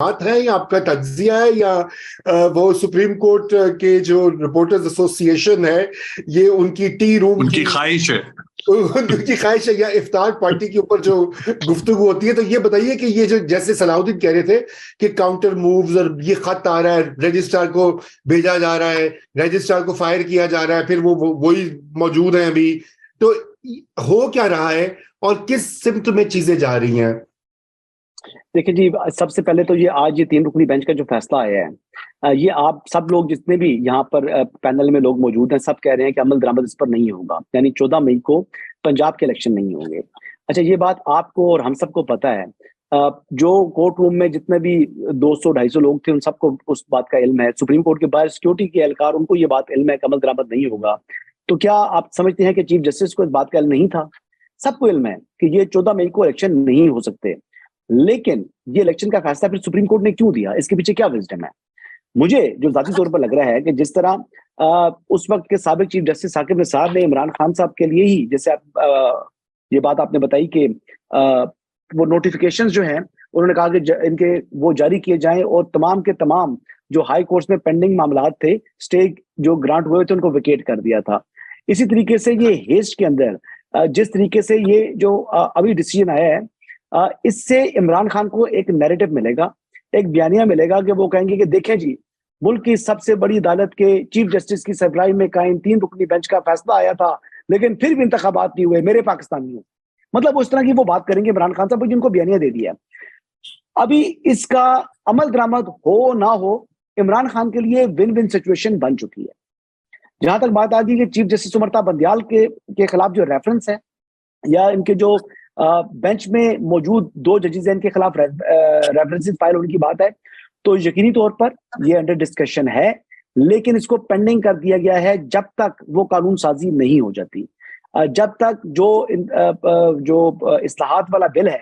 بات ہے یا آپ کا تجزیہ ہے یا وہ سپریم کورٹ کے جو رپورٹرز ایسوسی ایشن ہے یہ ان کی ٹی روم ان کی خواہش ہے، ان کی خواہش ہے یا افطار پارٹی کے اوپر جو گفتگو ہوتی ہے؟ تو یہ بتائیے کہ یہ جو جیسے صلاح الدین کہہ رہے تھے کہ کاؤنٹر مووز اور یہ خط آ رہا ہے رجسٹرار کو بھیجا جا رہا ہے، رجسٹرار کو فائر کیا جا رہا ہے، پھر وہی موجود ہیں ابھی، تو ہو کیا رہا ہے اور کس سمت میں چیزیں جا رہی ہیں؟ دیکھیں جی، سب سے پہلے تو یہ آج یہ 3 رکنی بینچ کا جو فیصلہ آیا ہے، یہ آپ سب لوگ جتنے بھی یہاں پر پینل میں لوگ موجود ہیں سب کہہ رہے ہیں کہ عمل درآمد اس پر نہیں ہوگا، یعنی 14 مئی کو پنجاب کے الیکشن نہیں ہوں گے۔ اچھا، یہ بات آپ کو اور ہم سب کو پتا ہے، جو کورٹ روم میں جتنے بھی 200-250 لوگ تھے ان سب کو اس بات کا علم ہے، سپریم کورٹ کے باہر سیکورٹی کے اہلکار ان کو یہ بات علم ہے کہ عمل درآمد نہیں ہوگا۔ تو کیا آپ سمجھتے ہیں کہ چیف جسٹس کو اس بات کا علم نہیں تھا؟ سب کو علم ہے کہ یہ 14 مئی کو الیکشن نہیں ہو سکتے، لیکن یہ الیکشن کا فیصلہ پھر سپریم کورٹ نے کیوں دیا؟ اس کے پیچھے کیا وزڈم ہے؟ مجھے جو ذاتی طور پر لگ رہا ہے کہ جس طرح اس وقت کے سابق چیف جسٹس ثاقب نثار نے عمران خان صاحب کے لیے ہی، جیسے یہ بات آپ نے بتائی کہ وہ نوٹیفیکیشنز جو ہیں انہوں نے کہا کہ ان کے وہ جاری کیے جائیں اور تمام کے تمام جو ہائی کورٹس میں پینڈنگ معاملات تھے، اسٹے جو گرانٹ ہوئے تھے ان کو ویکیٹ کر دیا تھا۔ اسی طریقے سے یہ ہیسٹ کے اندر جس طریقے سے یہ جو ابھی ڈیسیجن آیا ہے، اس سے عمران خان کو ایک نیریٹو ملے گا، ایک بیانیہ ملے گا کہ وہ کہیں گے کہ دیکھیں جی، ملک کی سب سے بڑی عدالت کے چیف جسٹس کی سربراہی میں قائم 3 رکنی بینچ کا فیصلہ آیا تھا لیکن پھر بھی انتخابات نہیں ہوئے، میرے پاکستانیوں، مطلب اس طرح کی وہ بات کریں گے عمران خان صاحب جن کو بیانیہ دے دیا۔ ابھی اس کا عمل درآمد ہو نہ ہو، عمران خان کے لیے ون ون سچویشن بن چکی ہے۔ جہاں تک بات آتی ہے کہ چیف جسٹس امرتا بندیال کے خلاف جو ریفرنس ہے یا ان کے جو بینچ میں موجود 2 ججز ہیں ان کے خلاف ریفرنس فائل ہونے کی بات ہے، تو یقینی طور پر یہ انڈر ڈسکشن ہے، لیکن اس کو پینڈنگ کر دیا گیا ہے جب تک وہ قانون سازی نہیں ہو جاتی، جب تک جو اصلاحات والا بل ہے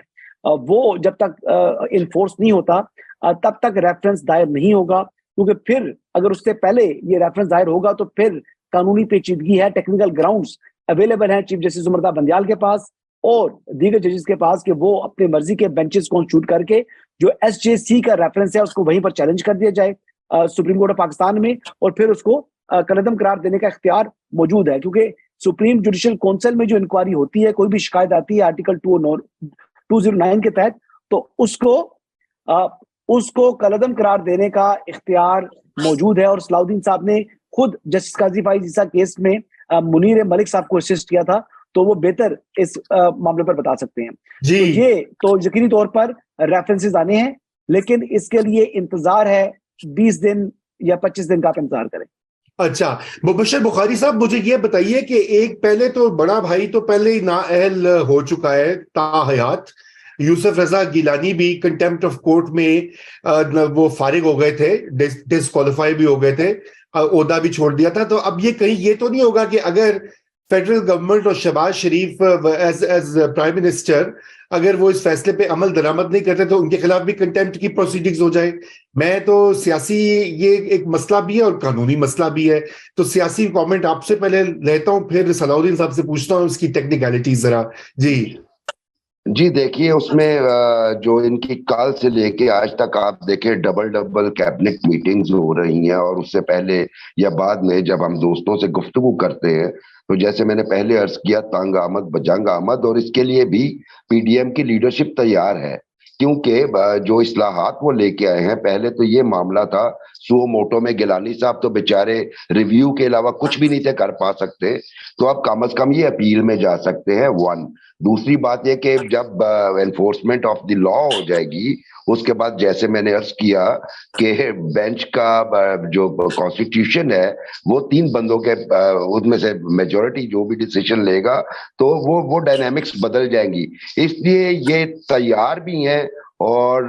وہ جب تک انفورس نہیں ہوتا تب تک ریفرنس دائر نہیں ہوگا، کیونکہ پھر اگر اس سے پہلے یہ ریفرنس دائر ہوگا تو پھر قانونی پیچیدگی ہے، ٹیکنیکل گراؤنڈز اویلیبل ہیں چیف جسٹس امرتا بندیال کے پاس اور دیگر ججز کے پاس کہ وہ اپنے مرضی کے بینچز کانسٹیٹیوٹ کر کے جو ایس جے سی کا ریفرنس ہے اس کو وہیں پر چیلنج کر دیا جائے سپریم کورٹ آف پاکستان میں، اور پھر اس کو کالعدم قرار دینے کا اختیار موجود ہے، کیونکہ سپریم جوڈیشل کونسل میں جو انکوائری ہوتی ہے، کوئی بھی شکایت آتی ہے آرٹیکل 209 کے تحت، تو اس کو کالعدم قرار دینے کا اختیار موجود ہے، اور صلاح الدین صاحب نے خود جسٹس قاضی فائز عیسیٰ کیس میں منیر ملک صاحب کو اسسٹ کیا تھا، تو وہ بہتر اس معاملے پر بتا سکتے ہیں۔ جی، تو یہ تو یقینی طور پر ریفرنسز آنے ہیں، لیکن اس کے لیے انتظار ہے 20 دن یا 25 دن کا آپ انتظار کریں۔ اچھا مبشر بخاری صاحب، مجھے یہ بتائیے کہ ایک پہلے تو بڑا بھائی تو پہلے ہی نااہل ہو چکا ہے تا حیات، یوسف رضا گیلانی بھی کنٹیمپٹ آف کورٹ میں وہ فارغ ہو گئے تھے، ڈسکوالیفائی بھی ہو گئے تھے، عہدہ بھی چھوڑ دیا تھا۔ تو اب یہ کہیں یہ تو نہیں ہوگا کہ اگر فیڈرل گورنمنٹ اور شہباز شریف ایز پرائم منسٹر اگر وہ اس فیصلے پہ عمل درآمد نہیں کرتے تو ان کے خلاف بھی کنٹیمپٹ کی پروسیڈنگز ہو جائے؟ میں تو سیاسی یہ ایک مسئلہ بھی ہے اور قانونی مسئلہ بھی ہے، تو سیاسی کامنٹ آپ سے پہلے لیتا ہوں، پھر صلاح الدین صاحب سے پوچھتا ہوں اس کی ٹیکنیکلٹیز ذرا۔ جی دیکھیے، اس میں جو ان کی کال سے لے کے آج تک آپ دیکھیں ڈبل کیبنٹ میٹنگز ہو رہی ہیں، اور اس سے پہلے یا بعد میں جب ہم دوستوں سے گفتگو کرتے ہیں تو جیسے میں نے پہلے عرض کیا، تانگ آمد بجنگ آمد، اور اس کے لیے بھی پی ڈی ایم کی لیڈرشپ تیار ہے، کیونکہ جو اصلاحات وہ لے کے آئے ہیں، پہلے تو یہ معاملہ تھا سو موٹو میں گیلانی صاحب تو بیچارے ریویو کے علاوہ کچھ بھی نہیں تھے کر پا سکتے، تو اب کم از کم یہ اپیل میں جا سکتے ہیں، 1۔ دوسری بات یہ کہ جب انفورسمنٹ آف دی لا ہو جائے گی، اس کے بعد جیسے میں نے عرض کیا کہ بینچ کا جو کانسٹیٹیوشن ہے وہ 3 بندوں کے ان میں سے میجورٹی جو بھی ڈیسیشن لے گا تو وہ ڈائنامکس بدل جائیں گی، اس لیے یہ تیار بھی ہیں اور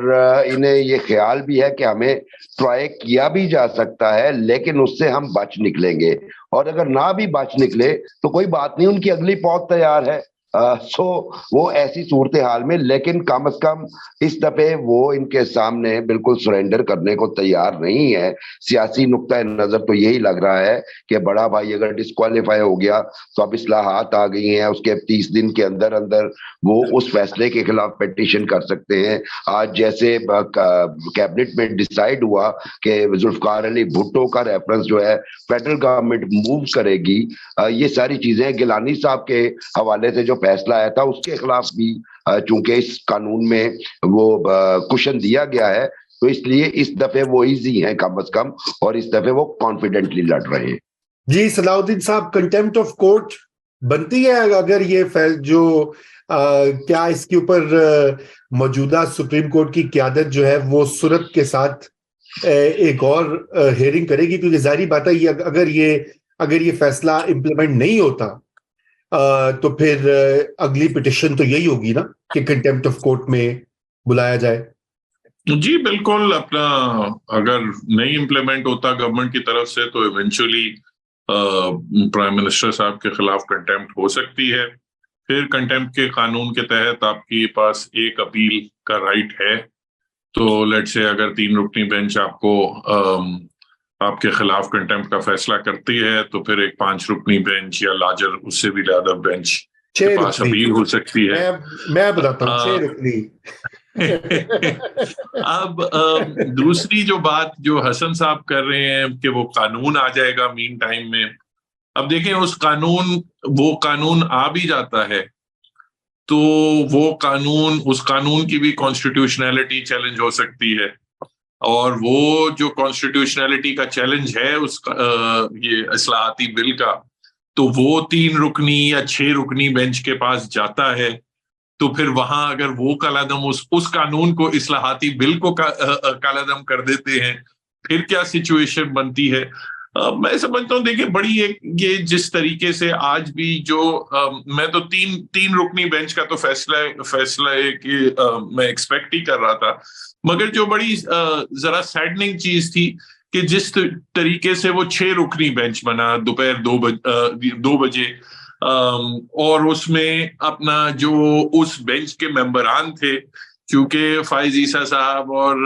انہیں یہ خیال بھی ہے کہ ہمیں ٹرائی کیا بھی جا سکتا ہے، لیکن اس سے ہم بچ نکلیں گے، اور اگر نہ بھی بچ نکلے تو کوئی بات نہیں، ان کی اگلی پوت تیار ہے، سو وہ ایسی صورتحال میں، لیکن کم از کم اس دفعے وہ ان کے سامنے بالکل سرینڈر کرنے کو تیار نہیں ہے. سیاسی نقطۂ نظر تو یہی لگ رہا ہے کہ بڑا بھائی اگر ڈسکوالیفائی ہو گیا تو اب اصلاحات آ گئی ہیں، اس کے 30 دن کے اندر اندر وہ اس فیصلے کے خلاف پیٹیشن کر سکتے ہیں. آج جیسے کیبنٹ میں ڈیسائیڈ ہوا کہ ذوالفقار علی بھٹو کا ریفرنس جو ہے فیڈرل گورنمنٹ موو کرے گی، یہ ساری چیزیں گیلانی صاحب کے حوالے سے جو فیصلہ آیا تھا اس کے خلاف بھی چونکہ اس قانون میں وہ کوشن دیا گیا ہے، تو اس لیے اس دفعے وہ ایزی ہیں کم از کم، اور اس دفعے وہ کانفیڈنٹلی لڑ رہے ہیں. جی صلاح الدین صاحب، کنٹیمپٹ آف کورٹ بنتی ہے اگر یہ جو کیا اس کے اوپر موجودہ سپریم کورٹ کی قیادت جو ہے وہ سرعت کے ساتھ ایک اور ہیئرنگ کرے گی؟ کیونکہ ظاہری بات ہے اگر یہ فیصلہ امپلیمنٹ نہیں ہوتا تو پھر اگلی پٹیشن تو یہی ہوگی نا کہ کنٹیمپٹ آف کورٹ میں بلایا جائے. جی بالکل، اپنا اگر نہیں امپلیمنٹ ہوتا گورنمنٹ کی طرف سے تو ایونچولی پرائم منسٹر صاحب کے خلاف کنٹیمپٹ ہو سکتی ہے. پھر کنٹیمپٹ کے قانون کے تحت آپ کے پاس ایک اپیل کا رائٹ ہے. تو لیٹ سے اگر 3 رکنی بینچ آپ کو آپ کے خلاف کنٹیمپٹ کا فیصلہ کرتی ہے تو پھر ایک 5 رکنی بینچ یا لارجر اس سے بھی زیادہ بینچ کے پاس اپیل ہو سکتی ہے. میں بتاتا ہوں 6 رکنی. اب دوسری جو بات جو حسن صاحب کر رہے ہیں کہ وہ قانون آ جائے گا مین ٹائم میں، اب دیکھیں وہ قانون آ بھی جاتا ہے تو اس قانون کی بھی کانسٹیٹیوشنلٹی چیلنج ہو سکتی ہے، اور وہ جو کانسٹیٹیوشنلٹی کا چیلنج ہے یہ اصلاحاتی بل کا، تو وہ 3 رکنی یا 6 رکنی بینچ کے پاس جاتا ہے. تو پھر وہاں اگر وہ کالعدم اس قانون کو اصلاحاتی بل کو کالعدم کر دیتے ہیں، پھر کیا سچویشن بنتی ہے. میں سمجھتا ہوں دیکھیں بڑی یہ جس طریقے سے آج بھی جو میں تو 3 رکنی بینچ کا تو فیصلہ کہ میں ایکسپیکٹ ہی کر رہا تھا، مگر جو بڑی ذرا سیڈننگ چیز تھی کہ جس طریقے سے وہ 6 رکنی بینچ بنا دوپہر 2 بجے، اور اس میں اپنا جو اس بینچ کے ممبران تھے، چونکہ فائز عیسیٰ صاحب اور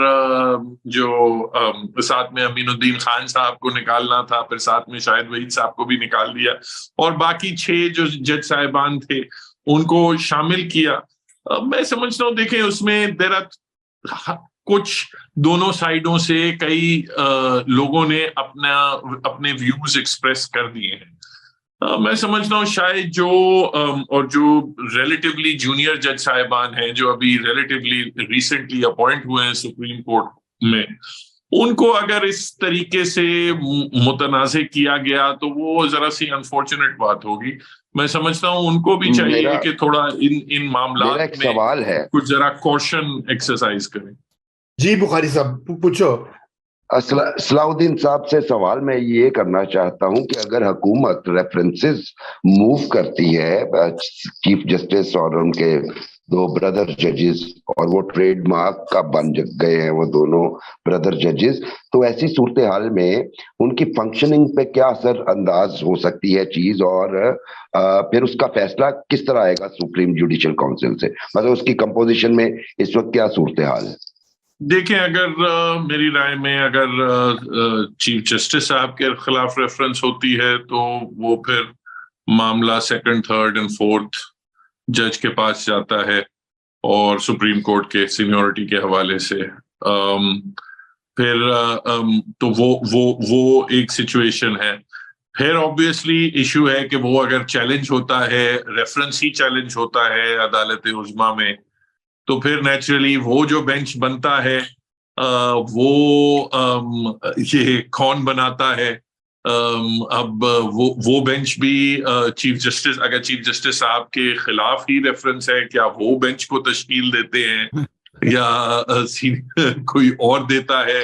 جو ساتھ میں امین الدین خان صاحب کو نکالنا تھا، پھر ساتھ میں شاہد وحید صاحب کو بھی نکال دیا، اور باقی 6 جو جج صاحبان تھے ان کو شامل کیا. میں سمجھتا ہوں دیکھیں اس میں کچھ دونوں سائیڈوں سے کئی لوگوں نے اپنے ویوز ایکسپریس کر دیے ہیں. میں سمجھتا ہوں شاید جو ریلیٹیولی جونیئر جج صاحبان ہیں جو ابھی ریلیٹیولی ریسنٹلی اپوائنٹ ہوئے ہیں سپریم کورٹ میں، ان کو اگر اس طریقے سے متنازع کیا گیا تو وہ ذرا سی انفارچونیٹ بات ہوگی. میں سمجھتا ہوں ان کو بھی چاہیے کہ تھوڑا ان معاملات میں سوال ہے، کچھ ذرا کوشن ایکسرسائز کریں. جی بخاری صاحب پوچھو. صلاح الدین صاحب سے سوال میں یہ کرنا چاہتا ہوں کہ اگر حکومت ریفرنسز موو کرتی ہے چیف جسٹس اور ان کے 2 برادر ججز، اور وہ ٹریڈ مارک کا بن گئے ہیں وہ دونوں برادر ججز، تو ایسی صورتحال میں ان کی فنکشننگ پہ کیا اثر انداز ہو سکتی ہے چیز، اور پھر اس کا فیصلہ کس طرح آئے گا سپریم جوڈیشل کونسل سے؟ مطلب اس کی کمپوزیشن میں اس وقت کیا صورتحال ہے؟ دیکھیں اگر میری رائے میں اگر چیف جسٹس صاحب کے خلاف ریفرنس ہوتی ہے تو وہ پھر معاملہ 2nd, 3rd and 4th جج کے پاس جاتا ہے، اور سپریم کورٹ کے سینیورٹی کے حوالے سے پھر تو وہ ایک سچویشن ہے. پھر آبویسلی ایشو ہے کہ وہ اگر چیلنج ہوتا ہے، ریفرنس ہی چیلنج ہوتا ہے عدالت عظمیٰ میں، تو پھر نیچرلی وہ جو بینچ بنتا ہے وہ یہ کون بناتا ہے. اب وہ بینچ بھی اگر چیف جسٹس صاحب کے خلاف ہی ریفرنس ہے، کیا وہ بینچ کو تشکیل دیتے ہیں یا کوئی اور دیتا ہے؟